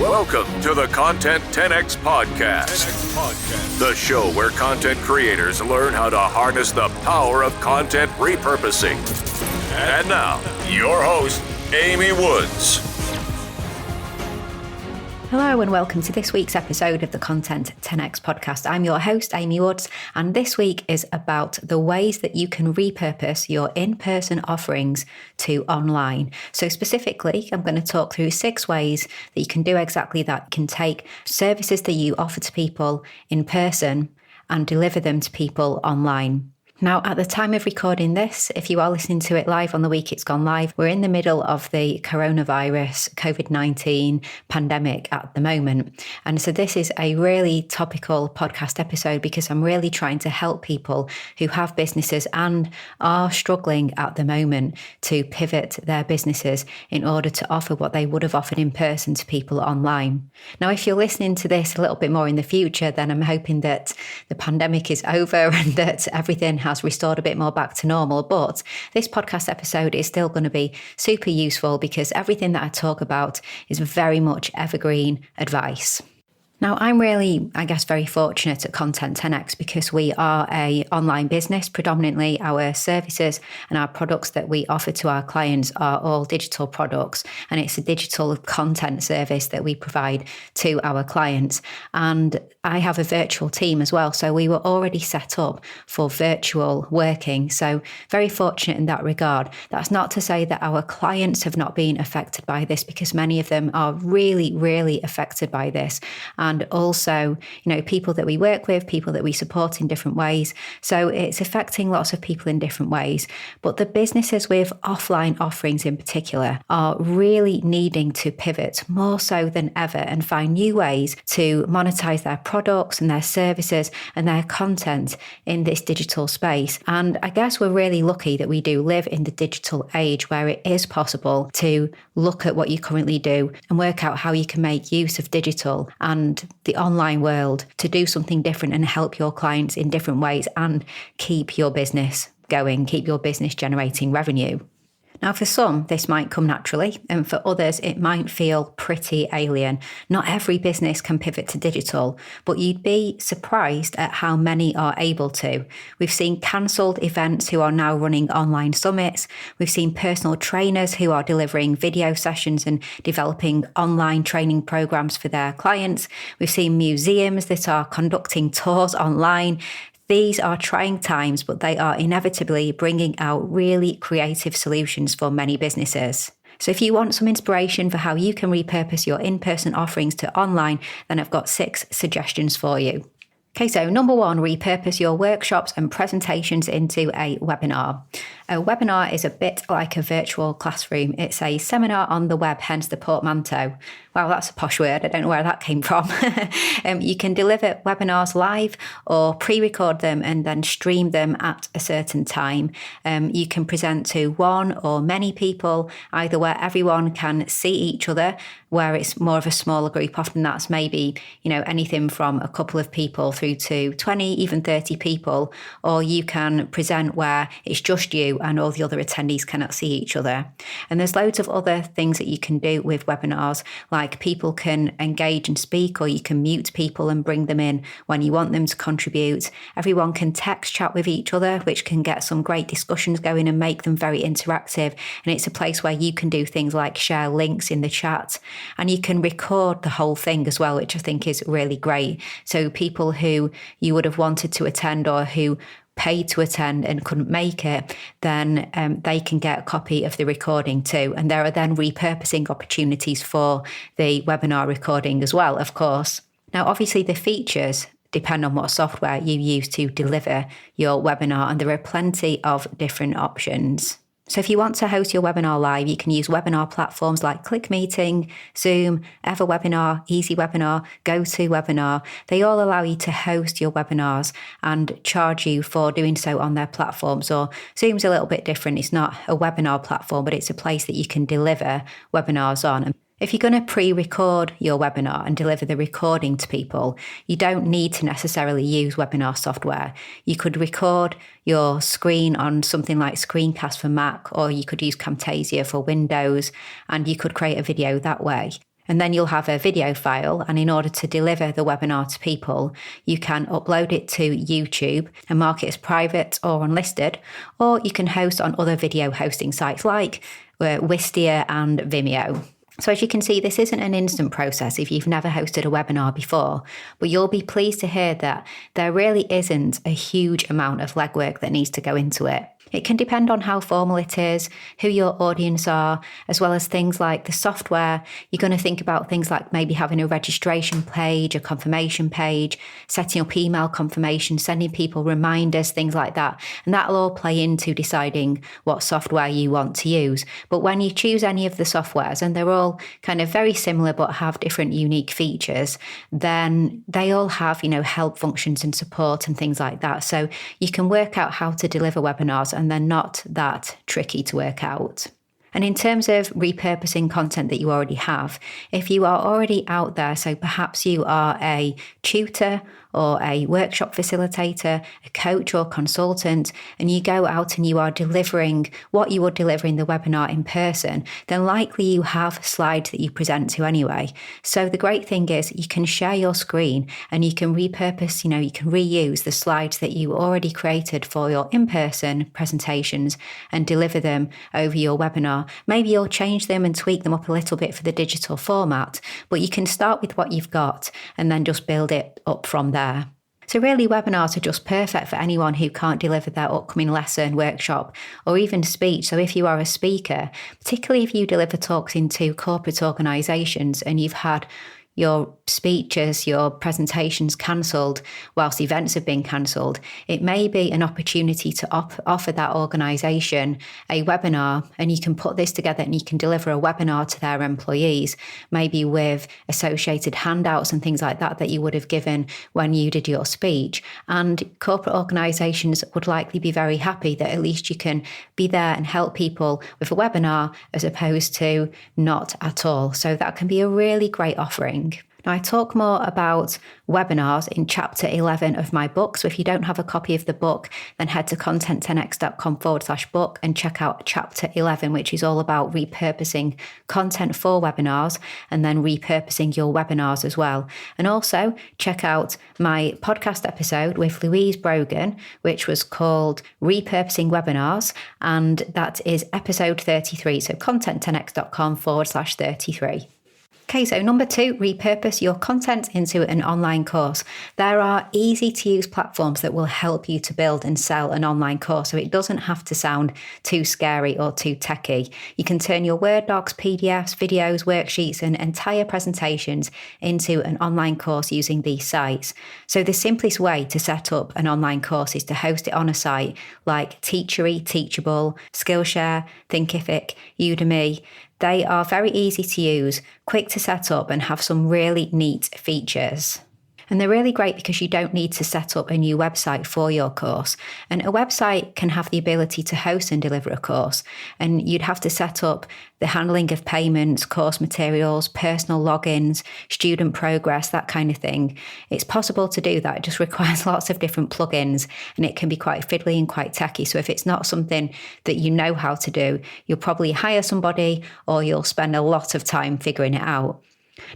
Welcome to the Content 10X Podcast, the show where content creators learn how to harness the power of content repurposing. And now, your host, Amy Woods. Hello and welcome to this week's episode of the Content 10X Podcast. I'm your host, Amy Woods, and this week is about the ways that you can repurpose your in-person offerings to online. So specifically, I'm going to talk through 6 ways that you can do exactly that. You can take services that you offer to people in person and deliver them to people online. Now, at the time of recording this, if you are listening to it live on the week it's gone live, we're in the middle of the coronavirus COVID-19 pandemic at the moment. And so this is a really topical podcast episode because I'm really trying to help people who have businesses and are struggling at the moment to pivot their businesses in order to offer what they would have offered in person to people online. Now, if you're listening to this a little bit more in the future, then I'm hoping that the pandemic is over and that everything has restored a bit more back to normal. But this podcast episode is still going to be super useful because everything that I talk about is very much evergreen advice. Now, I'm really, very fortunate at Content 10X because we are an online business. Predominantly our services and our products that we offer to our clients are all digital products, and it's a digital content service that we provide to our clients. And I have a virtual team as well, so we were already set up for virtual working. So very fortunate in that regard. That's not to say that our clients have not been affected by this, because many of them are really, really affected by this. And also, people that we work with, people that we support in different ways. So it's affecting lots of people in different ways. But the businesses with offline offerings in particular are really needing to pivot more so than ever and find new ways to monetize their products and their services and their content in this digital space. And I guess we're really lucky that we do live in the digital age where it is possible to look at what you currently do and work out how you can make use of digital and the online world to do something different and help your clients in different ways and keep your business going, keep your business generating revenue. Now, for some, this might come naturally, and for others, it might feel pretty alien. Not every business can pivot to digital, but you'd be surprised at how many are able to. We've seen cancelled events who are now running online summits. We've seen personal trainers who are delivering video sessions and developing online training programs for their clients. We've seen museums that are conducting tours online. These are trying times, but they are inevitably bringing out really creative solutions for many businesses. So if you want some inspiration for how you can repurpose your in-person offerings to online, then I've got 6 suggestions for you. Okay, so number 1, repurpose your workshops and presentations into a webinar. A webinar is a bit like a virtual classroom. It's a seminar on the web, hence the portmanteau. Wow, that's a posh word. I don't know where that came from. You can deliver webinars live or pre-record them and then stream them at a certain time. You can present to one or many people, either where everyone can see each other, where it's more of a smaller group. Often that's maybe, anything from a couple of people through to 20, even 30 people. Or you can present where it's just you and all the other attendees cannot see each other. And there's loads of other things that you can do with webinars, like people can engage and speak, or you can mute people and bring them in when you want them to contribute. Everyone can text chat with each other, which can get some great discussions going and make them very interactive. And it's a place where you can do things like share links in the chat, and you can record the whole thing as well, which I think is really great. So people who you would have wanted to attend or who paid to attend and couldn't make it, then they can get a copy of the recording too. And there are then repurposing opportunities for the webinar recording as well, of course. Now, obviously the features depend on what software you use to deliver your webinar, and there are plenty of different options. So if you want to host your webinar live, you can use webinar platforms like ClickMeeting, Zoom, EverWebinar, EasyWebinar, GoToWebinar. They all allow you to host your webinars and charge you for doing so on their platforms. Or Zoom's a little bit different. It's not a webinar platform, but it's a place that you can deliver webinars on. If you're going to pre-record your webinar and deliver the recording to people, you don't need to necessarily use webinar software. You could record your screen on something like Screencast for Mac, or you could use Camtasia for Windows, and you could create a video that way. And then you'll have a video file, and in order to deliver the webinar to people, you can upload it to YouTube and mark it as private or unlisted, or you can host on other video hosting sites like Wistia and Vimeo. So as you can see, this isn't an instant process if you've never hosted a webinar before, but you'll be pleased to hear that there really isn't a huge amount of legwork that needs to go into it. It can depend on how formal it is, who your audience are, as well as things like the software. You're going to think about things like maybe having a registration page, a confirmation page, setting up email confirmation, sending people reminders, things like that. And that'll all play into deciding what software you want to use. But when you choose any of the softwares, and they're all kind of very similar but have different unique features, then they all have, help functions and support and things like that. So you can work out how to deliver webinars, and they're not that tricky to work out. And in terms of repurposing content that you already have, if you are already out there, so perhaps you are a tutor or a workshop facilitator, a coach or consultant, and you go out and you are delivering what you would deliver in the webinar in person, then likely you have slides that you present to anyway. So the great thing is you can share your screen and you can repurpose, you can reuse the slides that you already created for your in-person presentations and deliver them over your webinar. Maybe you'll change them and tweak them up a little bit for the digital format, but you can start with what you've got and then just build it up from there. So really, webinars are just perfect for anyone who can't deliver their upcoming lesson, workshop, or even speech. So if you are a speaker, particularly if you deliver talks into corporate organisations and you've had your speeches, your presentations cancelled whilst events have been cancelled, it may be an opportunity to offer that organisation a webinar, and you can put this together and you can deliver a webinar to their employees, maybe with associated handouts and things like that you would have given when you did your speech. And corporate organisations would likely be very happy that at least you can be there and help people with a webinar as opposed to not at all. So that can be a really great offering. Now, I talk more about webinars in chapter 11 of my book. So if you don't have a copy of the book, then head to content10x.com/book and check out chapter 11, which is all about repurposing content for webinars and then repurposing your webinars as well. And also check out my podcast episode with Louise Brogan, which was called Repurposing Webinars. And that is episode 33. So content10x.com/33. Okay, so number 2, repurpose your content into an online course. There are easy to use platforms that will help you to build and sell an online course, so it doesn't have to sound too scary or too techy. You can turn your Word docs, PDFs, videos, worksheets, and entire presentations into an online course using these sites. So the simplest way to set up an online course is to host it on a site like Teachery, Teachable, Skillshare, Thinkific, Udemy. They are very easy to use, quick to set up, and have some really neat features. And they're really great because you don't need to set up a new website for your course. And a website can have the ability to host and deliver a course. And you'd have to set up the handling of payments, course materials, personal logins, student progress, that kind of thing. It's possible to do that. It just requires lots of different plugins, and it can be quite fiddly and quite techy. So if it's not something that you know how to do, you'll probably hire somebody or you'll spend a lot of time figuring it out.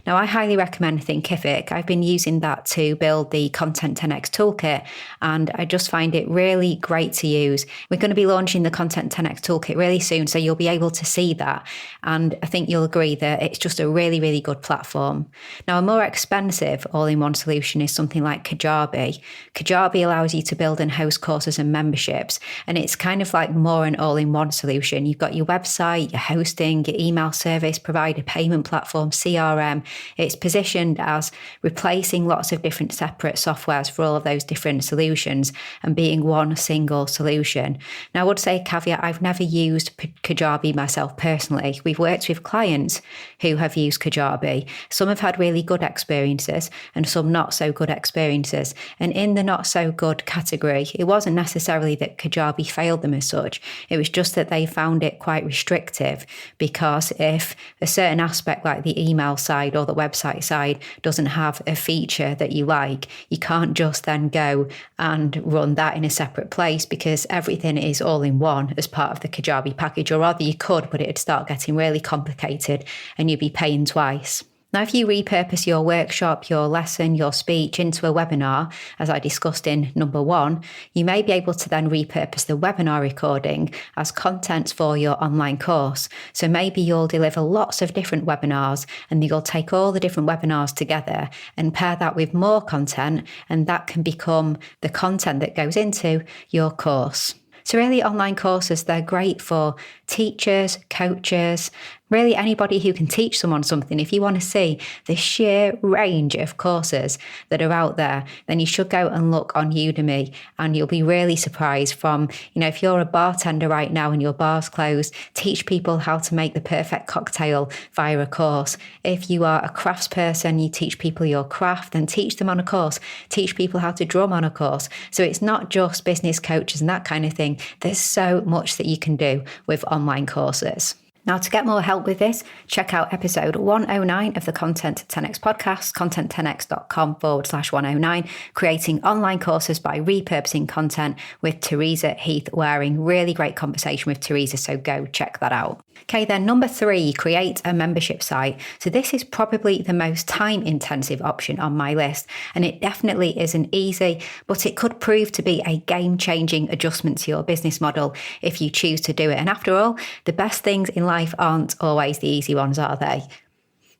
Now, I highly recommend Thinkific. I've been using that to build the Content 10x toolkit, and I just find it really great to use. We're going to be launching the Content 10x toolkit really soon, so you'll be able to see that. And I think you'll agree that it's just a really, really good platform. Now, a more expensive all-in-one solution is something like Kajabi. Kajabi allows you to build and host courses and memberships, and it's kind of like more an all-in-one solution. You've got your website, your hosting, your email service provider, payment platform, CRM. It's positioned as replacing lots of different separate softwares for all of those different solutions and being one single solution. Now, I would say a caveat, I've never used Kajabi myself personally. We've worked with clients who have used Kajabi. Some have had really good experiences and some not so good experiences. And in the not so good category, it wasn't necessarily that Kajabi failed them as such. It was just that they found it quite restrictive, because if a certain aspect like the email side or the website side doesn't have a feature that you like, you can't just then go and run that in a separate place, because everything is all in one as part of the Kajabi package. Or rather, you could, but it'd start getting really complicated and you'd be paying twice. Now, if you repurpose your workshop, your lesson, your speech into a webinar, as I discussed in number 1, you may be able to then repurpose the webinar recording as content for your online course. So maybe you'll deliver lots of different webinars and you'll take all the different webinars together and pair that with more content, and that can become the content that goes into your course. So really, online courses, they're great for teachers, coaches, really anybody who can teach someone something. If you want to see the sheer range of courses that are out there, then you should go and look on Udemy, and you'll be really surprised from, if you're a bartender right now and your bar's closed, teach people how to make the perfect cocktail via a course. If you are a craftsperson, you teach people your craft, then teach them on a course. Teach people how to drum on a course. So it's not just business coaches and that kind of thing. There's so much that you can do with online courses. Now, to get more help with this, check out episode 109 of the Content 10X podcast, content10x.com/109, creating online courses by repurposing content with Teresa Heath Waring. Really great conversation with Teresa, so go check that out. Okay, then number 3, create a membership site. So this is probably the most time-intensive option on my list, and it definitely isn't easy, but it could prove to be a game-changing adjustment to your business model if you choose to do it. And after all, the best things in life aren't always the easy ones, are they?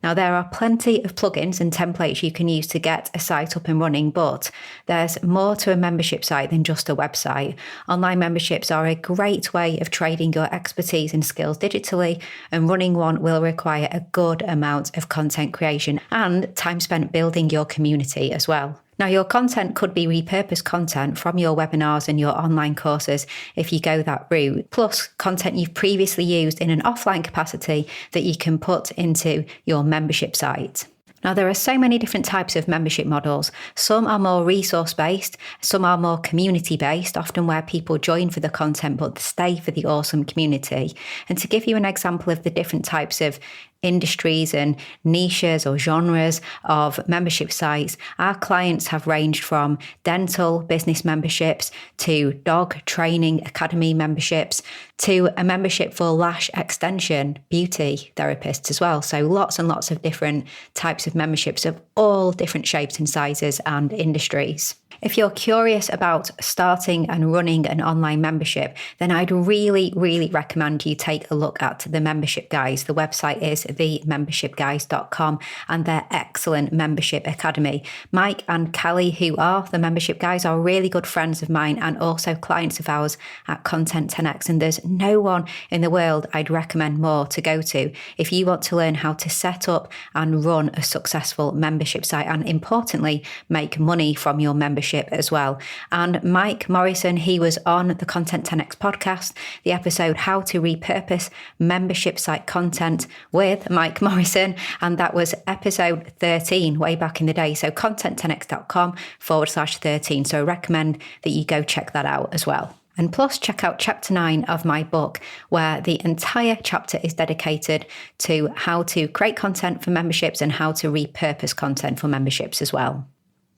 Now, there are plenty of plugins and templates you can use to get a site up and running, but there's more to a membership site than just a website. Online memberships are a great way of trading your expertise and skills digitally, and running one will require a good amount of content creation and time spent building your community as well. Now, your content could be repurposed content from your webinars and your online courses if you go that route, plus content you've previously used in an offline capacity that you can put into your membership site. Now, there are so many different types of membership models. Some are more resource-based, some are more community-based, often where people join for the content but stay for the awesome community. And to give you an example of the different types of industries and niches or genres of membership sites, our clients have ranged from dental business memberships to dog training academy memberships to a membership for lash extension beauty therapists as well. So lots and lots of different types of memberships of all different shapes and sizes and industries. If you're curious about starting and running an online membership, then I'd really, really recommend you take a look at the Membership Guys. The website is themembershipguys.com, and their excellent membership academy. Mike and Callie, who are the Membership Guys, are really good friends of mine and also clients of ours at Content 10X. And there's no one in the world I'd recommend more to go to if you want to learn how to set up and run a successful membership site, and importantly, make money from your membership as well. And Mike Morrison, he was on the Content 10X podcast, the episode How to Repurpose Membership Site Content with Mike Morrison, and that was episode 13 way back in the day. So content10x.com/13. So I recommend that you go check that out as well. And plus, check out chapter 9 of my book, where the entire chapter is dedicated to how to create content for memberships and how to repurpose content for memberships as well.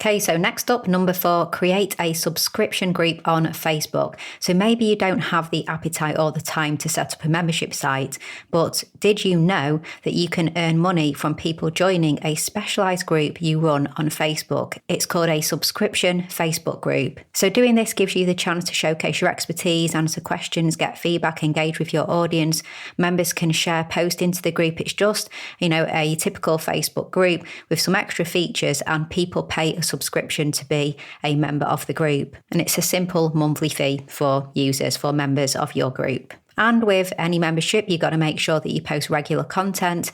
Okay, so next up, number 4, create a subscription group on Facebook. So maybe you don't have the appetite or the time to set up a membership site, but did you know that you can earn money from people joining a specialized group you run on Facebook? It's called a subscription Facebook group. So doing this gives you the chance to showcase your expertise, answer questions, get feedback, engage with your audience. Members can share posts into the group. It's just, a typical Facebook group with some extra features, and people pay a subscription to be a member of the group. And it's a simple monthly fee for users, for members of your group. And with any membership, you've got to make sure that you post regular content.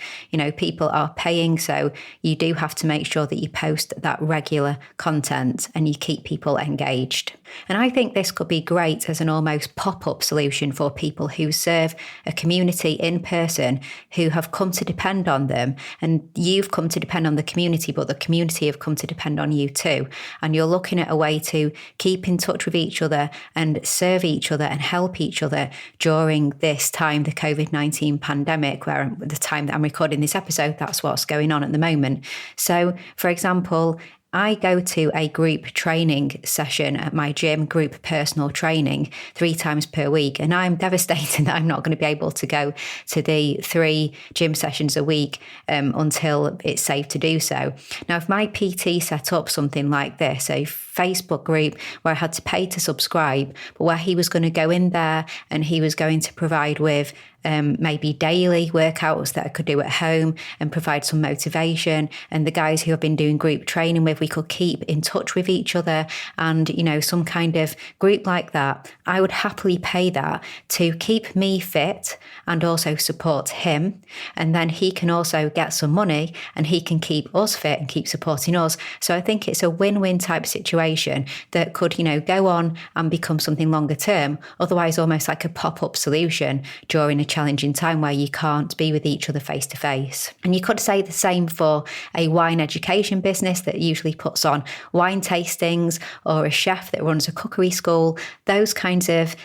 People are paying, so you do have to make sure that you post that regular content and you keep people engaged. And I think this could be great as an almost pop-up solution for people who serve a community in person who have come to depend on them. And you've come to depend on the community, but the community have come to depend on you too. And you're looking at a way to keep in touch with each other and serve each other and help each other during this time, the COVID-19 pandemic, where at the time that I'm recording this episode, that's what's going on at the moment. So, for example, I go to a group training session at my gym, group personal training, 3 times per week. And I'm devastated that I'm not going to be able to go to the 3 gym sessions a week until it's safe to do so. Now, if my PT set up something like this, a Facebook group where I had to pay to subscribe, but where he was going to go in there and he was going to provide with maybe daily workouts that I could do at home and provide some motivation. And the guys who I've been doing group training with, we could keep in touch with each other, and, some kind of group like that. I would happily pay that to keep me fit and also support him. And then he can also get some money and he can keep us fit and keep supporting us. So I think it's a win-win type situation that could, go on and become something longer term. Otherwise, almost like a pop-up solution during a challenging time where you can't be with each other face to face. And you could say the same for a wine education business that usually puts on wine tastings, or a chef that runs a cookery school. Those kinds of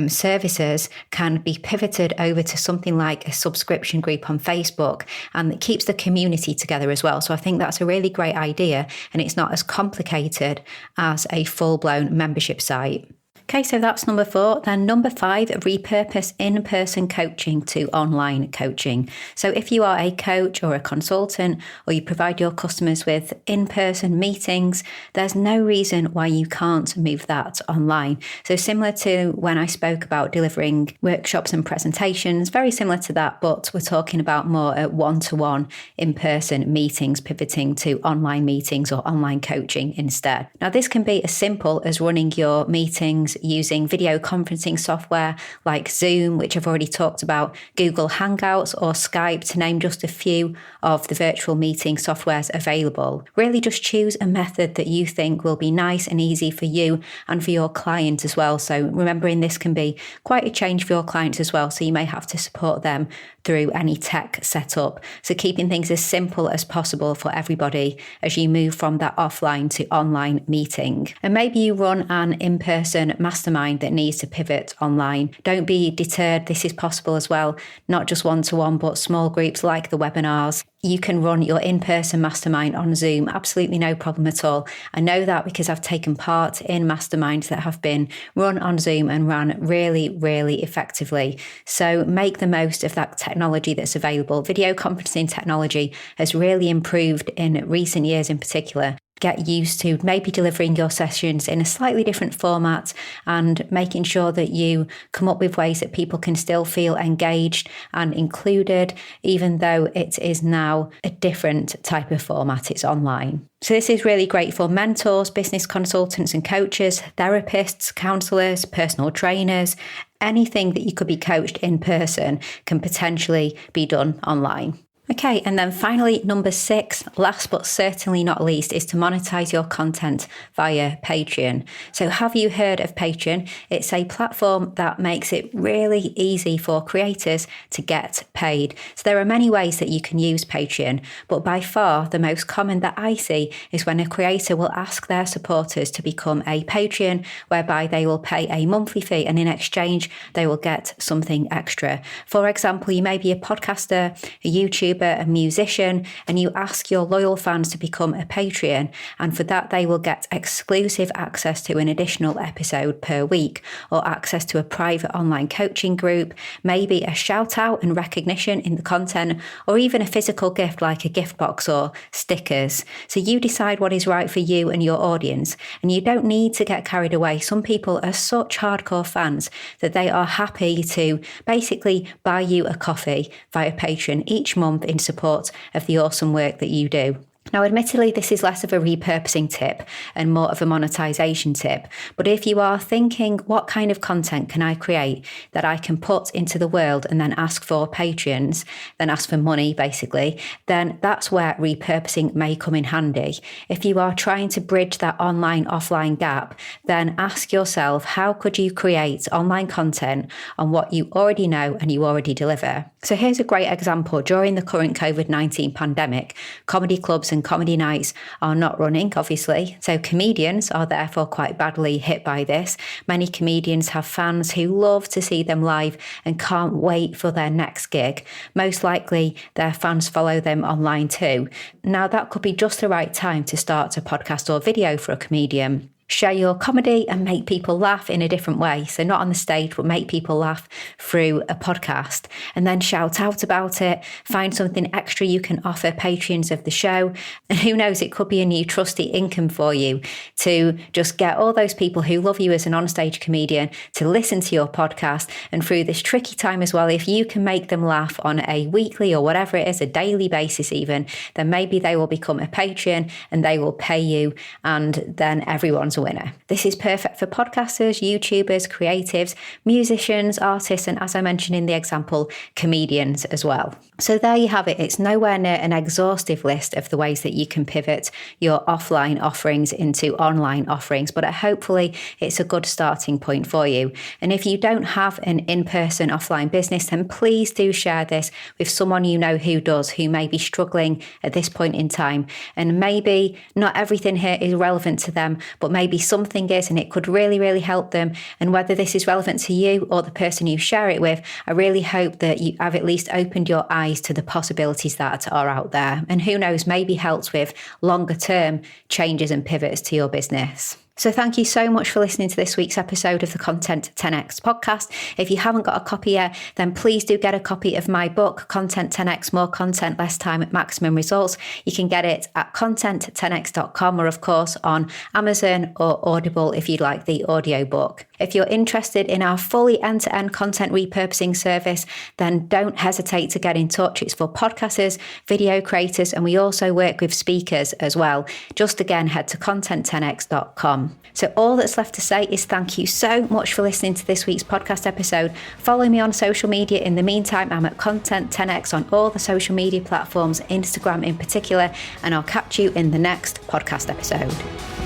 services can be pivoted over to something like a subscription group on Facebook, and it keeps the community together as well. So I think that's a really great idea, and it's not as complicated as a full-blown membership site. Okay, so that's number 4. Then number 5, repurpose in-person coaching to online coaching. So if you are a coach or a consultant, or you provide your customers with in-person meetings, there's no reason why you can't move that online. So similar to when I spoke about delivering workshops and presentations, very similar to that, but we're talking about more at one-to-one in-person meetings, pivoting to online meetings or online coaching instead. Now, this can be as simple as running your meetings using video conferencing software like Zoom, which I've already talked about, Google Hangouts, or Skype, to name just a few of the virtual meeting softwares available. Really just choose a method that you think will be nice and easy for you and for your client as well. So remembering this can be quite a change for your clients as well, so you may have to support them through any tech setup. So keeping things as simple as possible for everybody as you move from that offline to online meeting. And maybe you run an in-person mastermind that needs to pivot online. Don't be deterred. This is possible as well, not just one-to-one, but small groups like the webinars. You can run your in-person mastermind on Zoom, absolutely no problem at all. I know that because I've taken part in masterminds that have been run on Zoom and ran really, really effectively. So make the most of that technology that's available. Video conferencing technology has really improved in recent years in particular. Get used to maybe delivering your sessions in a slightly different format and making sure that you come up with ways that people can still feel engaged and included, even though it is now a different type of format. It's online. So this is really great for mentors, business consultants and coaches, therapists, counselors, personal trainers. Anything that you could be coached in person can potentially be done online. Okay, and then finally, number 6, last but certainly not least, is to monetize your content via Patreon. So have you heard of Patreon? It's a platform that makes it really easy for creators to get paid. So there are many ways that you can use Patreon, but by far the most common that I see is when a creator will ask their supporters to become a Patreon, whereby they will pay a monthly fee and in exchange they will get something extra. For example, you may be a podcaster, a YouTuber, a musician, and you ask your loyal fans to become a Patreon, and for that they will get exclusive access to an additional episode per week, or access to a private online coaching group, maybe a shout out and recognition in the content, or even a physical gift like a gift box or stickers. So you decide what is right for you and your audience, and you don't need to get carried away. Some people are such hardcore fans that they are happy to basically buy you a coffee via Patreon each month in support of the awesome work that you do. Now, admittedly, this is less of a repurposing tip and more of a monetization tip. But if you are thinking, what kind of content can I create that I can put into the world and then ask for Patreons, then ask for money, basically, then that's where repurposing may come in handy. If you are trying to bridge that online-offline gap, then ask yourself, how could you create online content on what you already know and you already deliver? So here's a great example. During the current COVID-19 pandemic, comedy clubs and and comedy nights are not running, obviously. So comedians are therefore quite badly hit by this. Many comedians have fans who love to see them live and can't wait for their next gig. Most likely their fans follow them online too. Now that could be just the right time to start a podcast or video for a comedian. Share your comedy and make people laugh in a different way. So not on the stage, but make people laugh through a podcast, and then shout out about it. Find something extra you can offer patrons of the show. And who knows, it could be a new trusty income for you to just get all those people who love you as an onstage comedian to listen to your podcast. And through this tricky time as well, if you can make them laugh on a weekly or whatever it is, a daily basis even, then maybe they will become a patron and they will pay you, and then everyone's a winner. This is perfect for podcasters, YouTubers, creatives, musicians, artists, and as I mentioned in the example, comedians as well. So there you have it. It's nowhere near an exhaustive list of the ways that you can pivot your offline offerings into online offerings, but hopefully it's a good starting point for you. And if you don't have an in-person offline business, then please do share this with someone you know who does, who may be struggling at this point in time. And maybe not everything here is relevant to them, but maybe something is, and it could really, really help them. And whether this is relevant to you or the person you share it with, I really hope that you have at least opened your eyes to the possibilities that are out there. And who knows, maybe helps with longer term changes and pivots to your business. So thank you so much for listening to this week's episode of the Content 10X podcast. If you haven't got a copy yet, then please do get a copy of my book, Content 10X, More Content, Less Time, Maximum Results. You can get it at content10x.com or of course on Amazon or Audible if you'd like the audiobook. If you're interested in our fully end-to-end content repurposing service, then don't hesitate to get in touch. It's for podcasters, video creators, and we also work with speakers as well. Just again, head to content10x.com. So all that's left to say is thank you so much for listening to this week's podcast episode. Follow me on social media. In the meantime, I'm at Content 10X on all the social media platforms, Instagram in particular, and I'll catch you in the next podcast episode.